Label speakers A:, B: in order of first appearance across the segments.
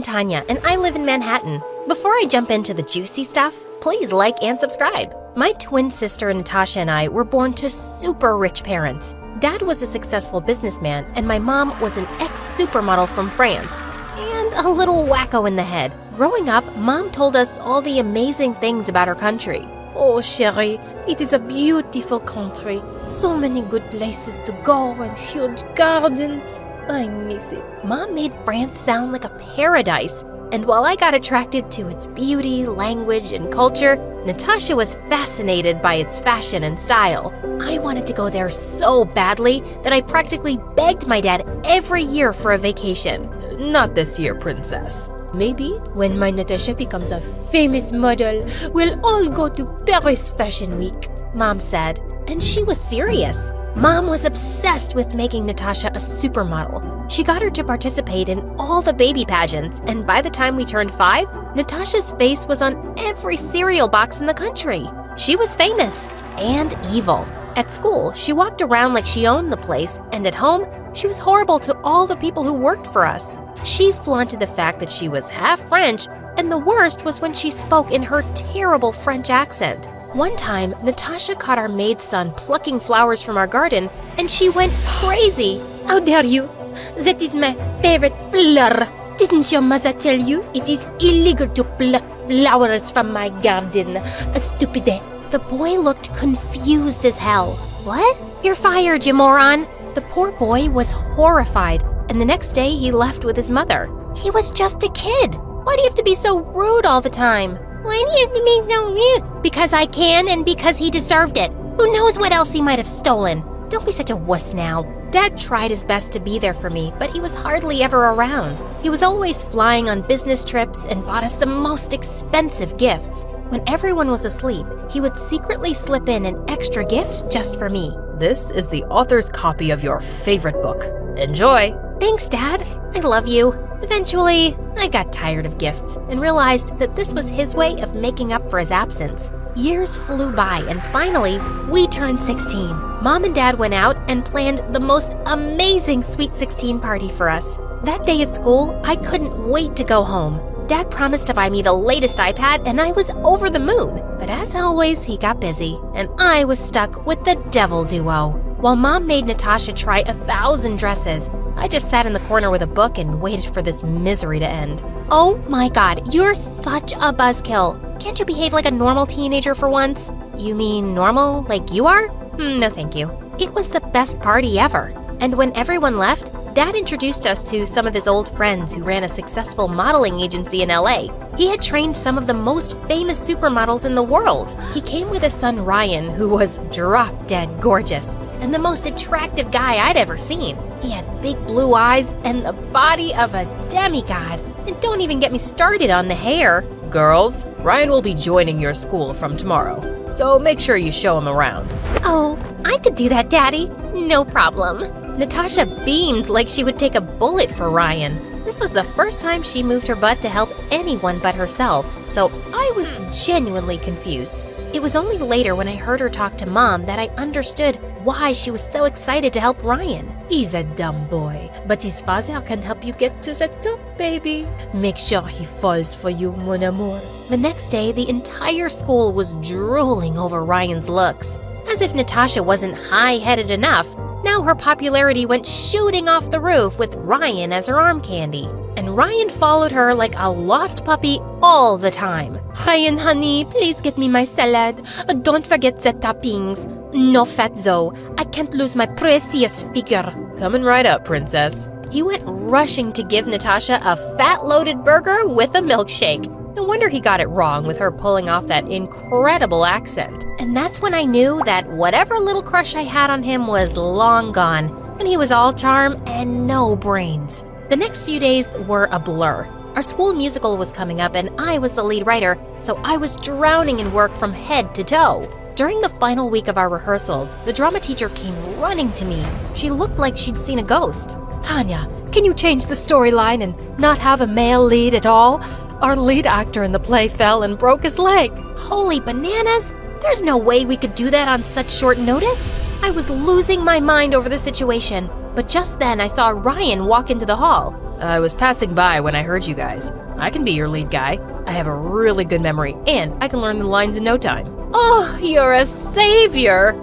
A: Tanya, and I live in Manhattan. Before I jump into the juicy stuff, please like and subscribe. My twin sister Natasha and I were born to super rich parents. Dad was a successful businessman, and my mom was an ex-supermodel from France. And a little wacko in the head. Growing up, Mom told us all the amazing things about her country.
B: Oh, chérie, it is a beautiful country. So many good places to go and huge gardens. I miss it.
A: Mom made France sound like a paradise. And while I got attracted to its beauty, language, and culture, Natasha was fascinated by its fashion and style. I wanted to go there so badly that I practically begged my dad every year for a vacation.
B: Not this year, princess. Maybe when my Natasha becomes a famous model, we'll all go to Paris Fashion Week,
A: Mom said. And she was serious. Mom was obsessed with making Natasha a supermodel. She got her to participate in all the baby pageants, and by the time we turned 5, Natasha's face was on every cereal box in the country. She was famous and evil. At school, she walked around like she owned the place, and at home, she was horrible to all the people who worked for us. She flaunted the fact that she was half French, and the worst was when she spoke in her terrible French accent. One time, Natasha caught our maid's son plucking flowers from our garden, and she went crazy.
B: How dare you? That is my favorite flower. Didn't your mother tell you it is illegal to pluck flowers from my garden? A stupid.
A: The boy looked confused as hell. What? You're fired, you moron. The poor boy was horrified, and the next day he left with his mother. He was just a kid. Why do you have to be so rude all the time? Why do you have to be so rude? Because I can and because he deserved it. Who knows what else he might have stolen? Don't be such a wuss now. Dad tried his best to be there for me, but he was hardly ever around. He was always flying on business trips and bought us the most expensive gifts. When everyone was asleep, he would secretly slip in an extra gift just for me.
B: This is the author's copy of your favorite book. Enjoy!
A: Thanks, Dad. I love you. Eventually, I got tired of gifts and realized that this was his way of making up for his absence. Years flew by, and finally, we turned 16. Mom and Dad went out and planned the most amazing Sweet 16 party for us. That day at school, I couldn't wait to go home. Dad promised to buy me the latest iPad, and I was over the moon. But as always, he got busy, and I was stuck with the devil duo. While Mom made Natasha try 1,000 dresses, I just sat in the corner with a book and waited for this misery to end. Oh my God, you're such a buzzkill. Can't you behave like a normal teenager for once? You mean normal like you are? No thank you. It was the best party ever. And when everyone left, Dad introduced us to some of his old friends who ran a successful modeling agency in LA. He had trained some of the most famous supermodels in the world. He came with his son Ryan, who was drop-dead gorgeous, and the most attractive guy I'd ever seen. He had big blue eyes and the body of a demigod. And don't even get me started on the hair.
B: Girls, Ryan will be joining your school from tomorrow, so make sure you show him around.
A: Oh, I could do that, Daddy. No problem. Natasha beamed like she would take a bullet for Ryan. This was the first time she moved her butt to help anyone but herself, so I was genuinely confused. It was only later when I heard her talk to Mom that I understood why she was so excited to help Ryan.
B: He's a dumb boy, but his father can help you get to the top, baby. Make sure he falls for you, mon amour.
A: The next day, the entire school was drooling over Ryan's looks. As if Natasha wasn't high-headed enough, now her popularity went shooting off the roof with Ryan as her arm candy. And Ryan followed her like a lost puppy all the time.
B: Ryan, honey, please get me my salad. Don't forget the toppings. No fat though. I can't lose my precious figure. Coming right up, princess.
A: He went rushing to give Natasha a fat-loaded burger with a milkshake. No wonder he got it wrong with her pulling off that incredible accent. And that's when I knew that whatever little crush I had on him was long gone, and he was all charm and no brains. The next few days were a blur. Our school musical was coming up and I was the lead writer, so I was drowning in work from head to toe. During the final week of our rehearsals, the drama teacher came running to me. She looked like she'd seen a ghost.
B: Tanya, can you change the storyline and not have a male lead at all? Our lead actor in the play fell and broke his leg.
A: Holy bananas! There's no way we could do that on such short notice. I was losing my mind over the situation, but just then I saw Ryan walk into the hall.
C: I was passing by when I heard you guys. I can be your lead guy. I have a really good memory, and I can learn the lines in no time.
A: Oh, you're a savior.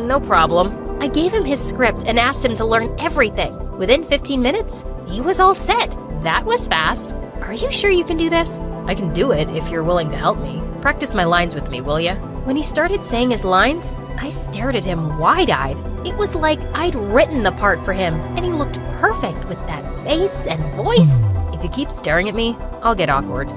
C: No problem.
A: I gave him his script and asked him to learn everything. Within 15 minutes, he was all set. That was fast. Are you sure you can do this?
C: I can do it if you're willing to help me. Practice my lines with me, will ya?
A: When he started saying his lines, I stared at him wide-eyed. It was like I'd written the part for him, and he looked perfect with that face and voice.
C: If you keep staring at me, I'll get awkward.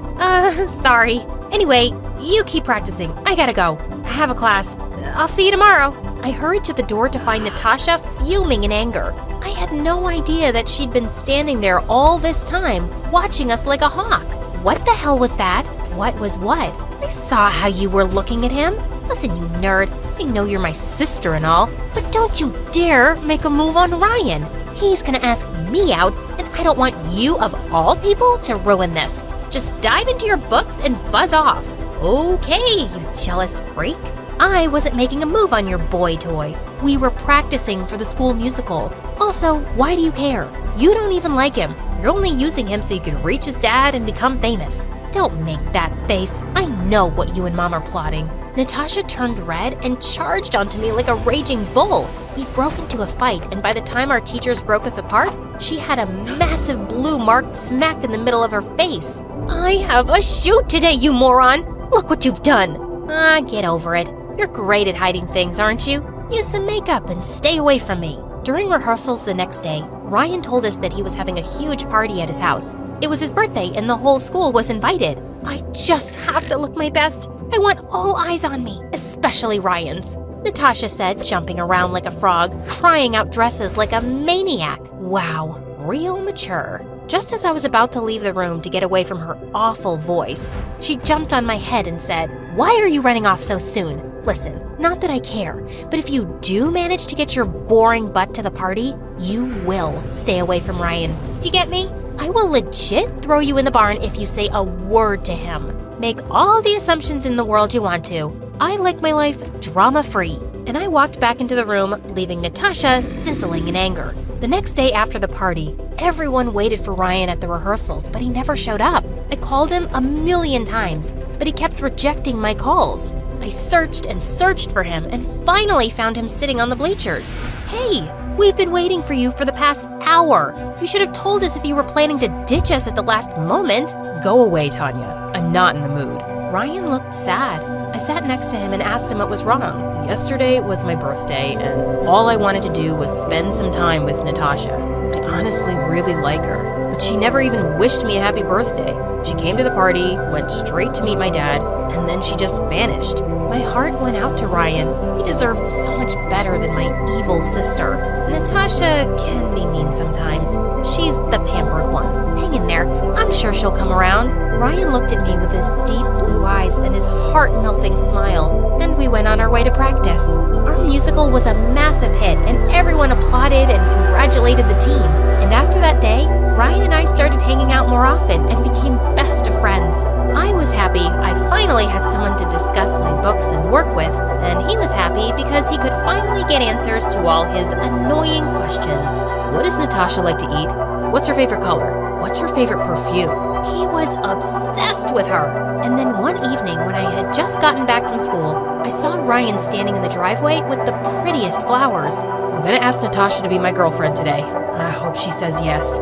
A: Sorry. Anyway, you keep practicing. I gotta go. I have a class. I'll see you tomorrow. I hurried to the door to find Natasha fuming in anger. I had no idea that she'd been standing there all this time, watching us like a hawk. What the hell was that? What was what? I saw how you were looking at him. Listen, you nerd, I know you're my sister and all, but don't you dare make a move on Ryan. He's gonna ask me out, and I don't want you, of all people, to ruin this. Just dive into your books and buzz off. Okay, you jealous freak. I wasn't making a move on your boy toy. We were practicing for the school musical. Also, why do you care? You don't even like him. You're only using him so you can reach his dad and become famous. Don't make that face. I know what you and Mom are plotting. Natasha turned red and charged onto me like a raging bull. We broke into a fight, and by the time our teachers broke us apart, she had a massive blue mark smack in the middle of her face. I have a shoot today, you moron! Look what you've done! Get over it. You're great at hiding things, aren't you? Use some makeup and stay away from me. During rehearsals the next day, Ryan told us that he was having a huge party at his house. It was his birthday and the whole school was invited. I just have to look my best. I want all eyes on me, especially Ryan's. Natasha said, jumping around like a frog, trying out dresses like a maniac. Wow, real mature. Just as I was about to leave the room to get away from her awful voice, she jumped on my head and said, "Why are you running off so soon? Listen, not that I care, but if you do manage to get your boring butt to the party, you will stay away from Ryan. Do you get me? I will legit throw you in the barn if you say a word to him. Make all the assumptions in the world you want to. I like my life drama-free." And I walked back into the room, leaving Natasha sizzling in anger. The next day after the party, everyone waited for Ryan at the rehearsals, but he never showed up. I called him a million times, but he kept rejecting my calls. I searched and searched for him and finally found him sitting on the bleachers. Hey, we've been waiting for you for the past hour. You should have told us if you were planning to ditch us at the last moment.
C: Go away, Tanya. I'm not in the mood.
A: Ryan looked sad. I sat next to him and asked him what was wrong.
C: Yesterday was my birthday, and all I wanted to do was spend some time with Natasha. I honestly really like her, but she never even wished me a happy birthday. She came to the party, went straight to meet my dad, and then she just vanished.
A: My heart went out to Ryan. He deserved so much better than my evil sister. Natasha can be mean sometimes. She's the pampered one. Hang in there. I'm sure she'll come around. Ryan looked at me with his deep blue eyes and his heart-melting smile, and we went on our way to practice. Our musical was a massive hit, and everyone applauded and congratulated the team. And after that day, Ryan and I started hanging out more often and became best of friends. I was happy I finally had someone to discuss my books and work with, and he was happy because he could finally get answers to all his annoying questions.
C: What does Natasha like to eat? What's her favorite color? What's her favorite perfume?
A: He was obsessed with her. And then one evening when I had just gotten back from school, I saw Ryan standing in the driveway with the prettiest flowers.
C: I'm gonna ask Natasha to be my girlfriend today. I hope she says yes.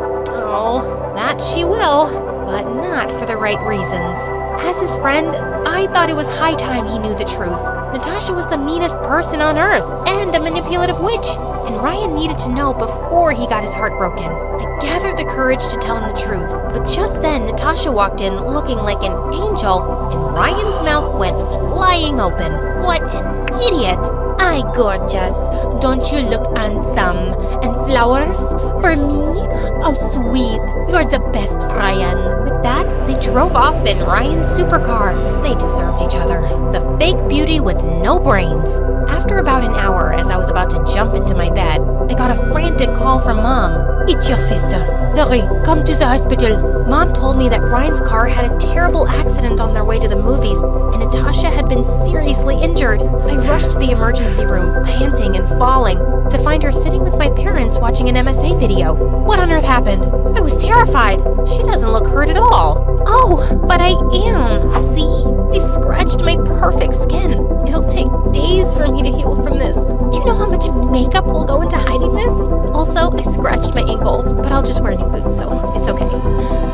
A: Oh, that she will, but not for the right reasons. As his friend, I thought it was high time he knew the truth. Natasha was the meanest person on earth and a manipulative witch, and Ryan needed to know before he got his heart broken. I gathered the courage to tell him the truth, but just then Natasha walked in looking like an angel, and Ryan's mouth went flying open. What an idiot! "Ay, gorgeous, don't you look handsome? And flowers? For me? Oh, sweet, you're the best, Ryan." With that, they drove off in Ryan's supercar. They deserved each other. The fake beauty with no brains. After about an hour, as I was about to jump into my bed, I got a frantic call from Mom. "It's your sister. Hurry, come to the hospital." Mom told me that Ryan's car had a terrible accident on their way to the movies, and Natasha had been seriously injured. I rushed to the emergency room, panting and falling, to find her sitting with my parents watching an MSA video. What on earth happened? I was terrified. She doesn't look hurt at all. Oh, but I am. See? They scratched my perfect skin. It'll take days for me to heal from this. Do you know how much makeup will go into hiding this? Also, I scratched my ankle, but I'll just wear new boots, so it's okay.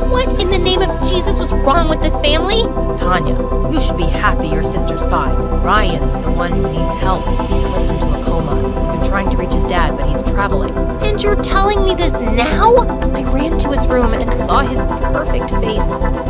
A: What in the name of Jesus was wrong with this family?
C: Tanya, you should be happy your sister's fine. Ryan's the one who needs help. He slipped into a coma. We've been trying to reach his dad, but he's traveling.
A: And you're telling me this now? I ran to his room and saw his perfect face,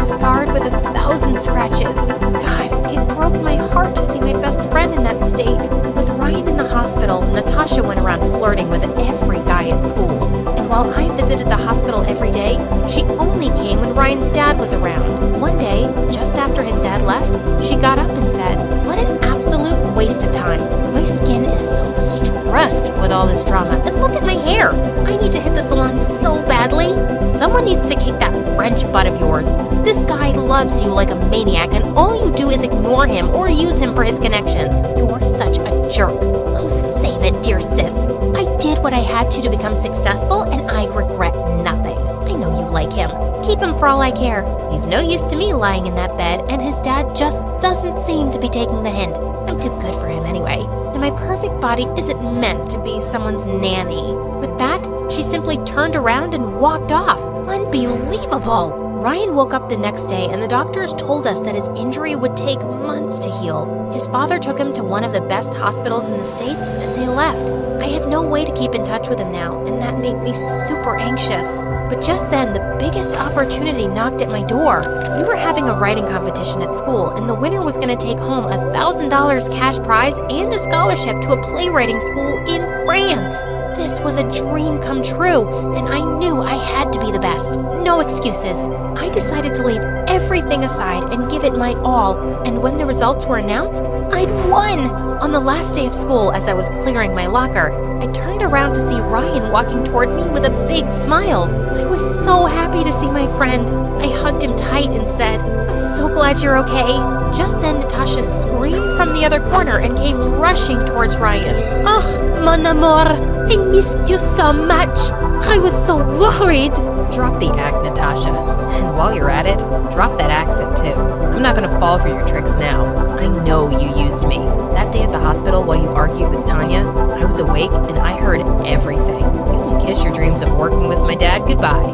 A: scarred with 1,000 scratches. God, it broke my heart to see my best friend in that state. With Ryan in the hospital, Natasha went around flirting with every guy at school. And while I visited the hospital every day, she only came when Ryan's dad was around. One day, just after his dad left, she got up and said, "What an absolute waste of time. My skin is so stressed with all this drama, and look at my hair. I need to hit the salon so badly. Someone needs to kick that French butt of yours. This guy loves you like a maniac, and all you do is ignore him or use him for his connections. You're such a jerk. Oh, save it, dear sis. I did what I had to become successful, and I regret nothing. I know you like him. Keep him for all I care. He's no use to me lying in that bed, and his dad just doesn't seem to be taking the hint. I'm too good for him anyway. And my perfect body isn't meant to be someone's nanny." With that, she simply turned around and walked off. Unbelievable! Ryan woke up the next day and the doctors told us that his injury would take months to heal. His father took him to one of the best hospitals in the States and they left. I had no way to keep in touch with him now, and that made me super anxious. But just then, the biggest opportunity knocked at my door. We were having a writing competition at school, and the winner was going to take home $1,000 cash prize and a scholarship to a playwriting school in France. This was a dream come true, and I knew I had to be the best. No excuses. I decided to leave everything aside and give it my all, and when the results were announced, I'd won! On the last day of school, as I was clearing my locker, I turned around to see Ryan walking toward me with a big smile. I was so happy to see my friend. I hugged him tight and said, "I'm so glad you're okay." Just then, Natasha screamed from the other corner and came rushing towards Ryan. "Oh, mon amour, I missed you so much. I was so worried."
C: Drop the act, Natasha. And while you're at it, drop that accent too. I'm not gonna fall for your tricks now. I know you used me. That day at the hospital while you argued with Tanya, I was awake and I heard everything. You can kiss your dreams of working with my dad goodbye.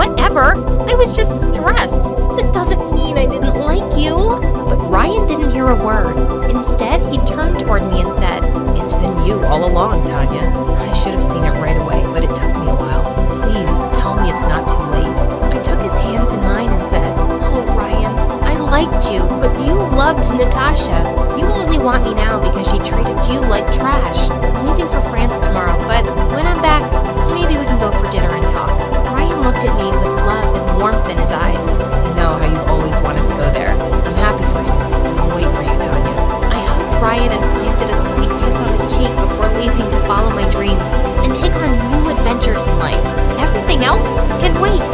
A: Whatever. I was just stressed. That doesn't mean I didn't like you. But Ryan didn't hear a word. Instead, he turned toward me and said,
C: It's been you all along, Tanya. I should have seen it right away, but it took me a while. Please tell me it's not too late.
A: I took his hands in mine and said, "Oh, Ryan, I liked you, but you loved Natasha. You only want me now because she treated you like trash. I'm leaving for France tomorrow, but when I'm back, maybe we can go for dinner and talk." Ryan looked at me with love and warmth in his eyes.
C: I know how you've always wanted to go there. I'm happy for you. I'll wait for you, Tanya.
A: I hugged Ryan and planted a sweet kiss on his cheek before leaving to follow my dreams and take on new adventures in life. Everything else can wait.